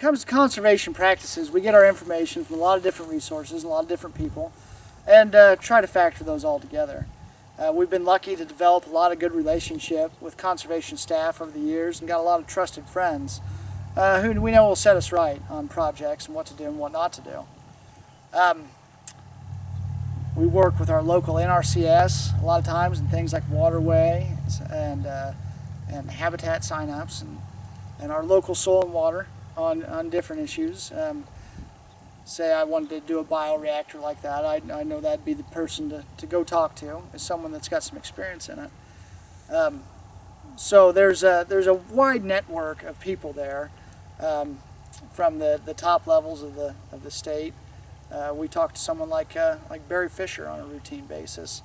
comes to conservation practices, we get our information from a lot of different resources, a lot of different people, and try to factor those all together. We've been lucky to develop a lot of good relationship with conservation staff over the years and got a lot of trusted friends who we know will set us right on projects and what to do and what not to do. We work with our local NRCS a lot of times in things like waterways and habitat sign-ups and our local soil and water on different issues. Say I wanted to do a bioreactor like that, I know that'd be the person to go talk to, is someone that's got some experience in it. So there's a wide network of people there, from the top levels of the state. We talk to someone like Barry Fisher on a routine basis,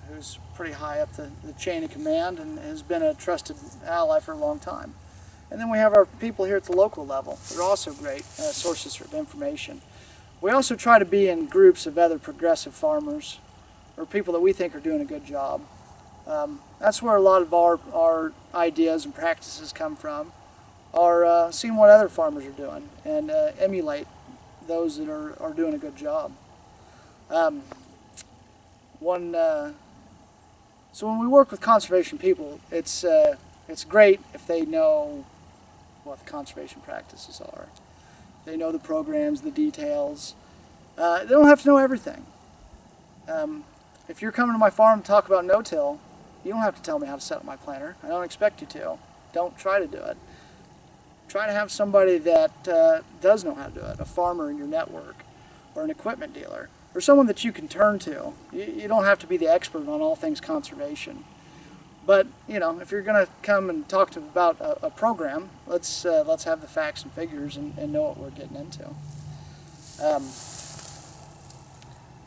who's pretty high up the chain of command and has been a trusted ally for a long time. And then we have our people here at the local level. They're also great sources of information. We also try to be in groups of other progressive farmers or people that we think are doing a good job. That's where a lot of our ideas and practices come from, are seeing what other farmers are doing and emulate those that are doing a good job. So when we work with conservation people, it's great if they know what the conservation practices are. They know the programs, the details. They don't have to know everything. If you're coming to my farm to talk about no-till, you don't have to tell me how to set up my planter. I don't expect you to. Don't try to do it. Try to have somebody that does know how to do it, a farmer in your network, or an equipment dealer, or someone that you can turn to. You don't have to be the expert on all things conservation. But, you know, if you're going to come and talk to about a program, let's have the facts and figures and know what we're getting into.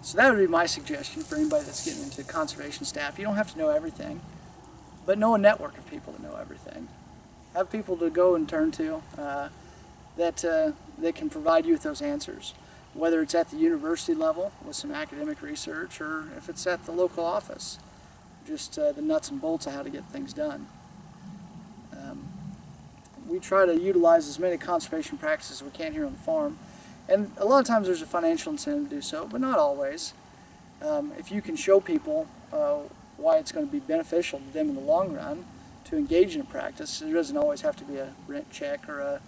So that would be my suggestion for anybody that's getting into conservation staff. You don't have to know everything, but know a network of people that know everything. Have people to go and turn to that can provide you with those answers, whether it's at the university level with some academic research or if it's at the local office. Just the nuts and bolts of how to get things done. We try to utilize as many conservation practices as we can here on the farm, and a lot of times there's a financial incentive to do so, but not always. If you can show people why it's going to be beneficial to them in the long run to engage in a practice, there doesn't always have to be a rent check or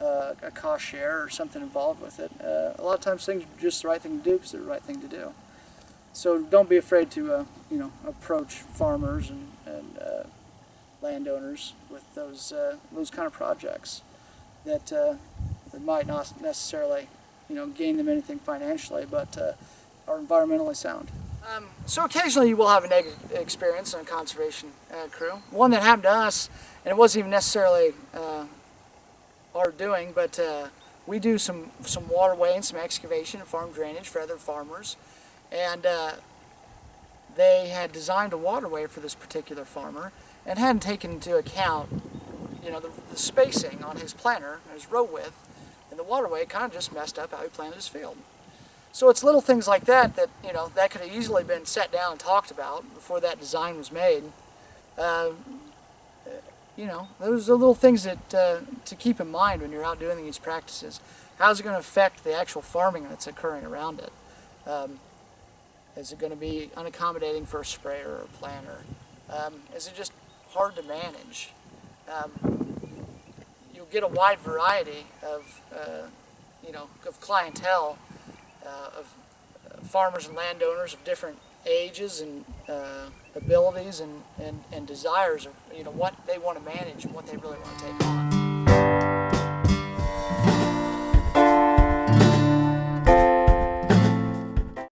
a cost share or something involved with it. A lot of times things are just the right thing to do because they're the right thing to do. So don't be afraid to approach farmers and landowners with those kind of projects that might not necessarily gain them anything financially, but are environmentally sound. So occasionally you will have a negative experience on a conservation crew. One that happened to us, and it wasn't even necessarily our doing, but we do some waterway and some excavation and farm drainage for other farmers. And they had designed a waterway for this particular farmer and hadn't taken into account, the spacing on his planter, his row width, and the waterway kind of just messed up how he planted his field. So it's little things like that that could have easily been set down and talked about before that design was made. Those are little things that to keep in mind when you're out doing these practices. How's it going to affect the actual farming that's occurring around it? Is it going to be unaccommodating for a sprayer or a planter? Is it just hard to manage? You'll get a wide variety of clientele, of farmers and landowners of different ages and abilities and desires of what they want to manage and what they really want to take on.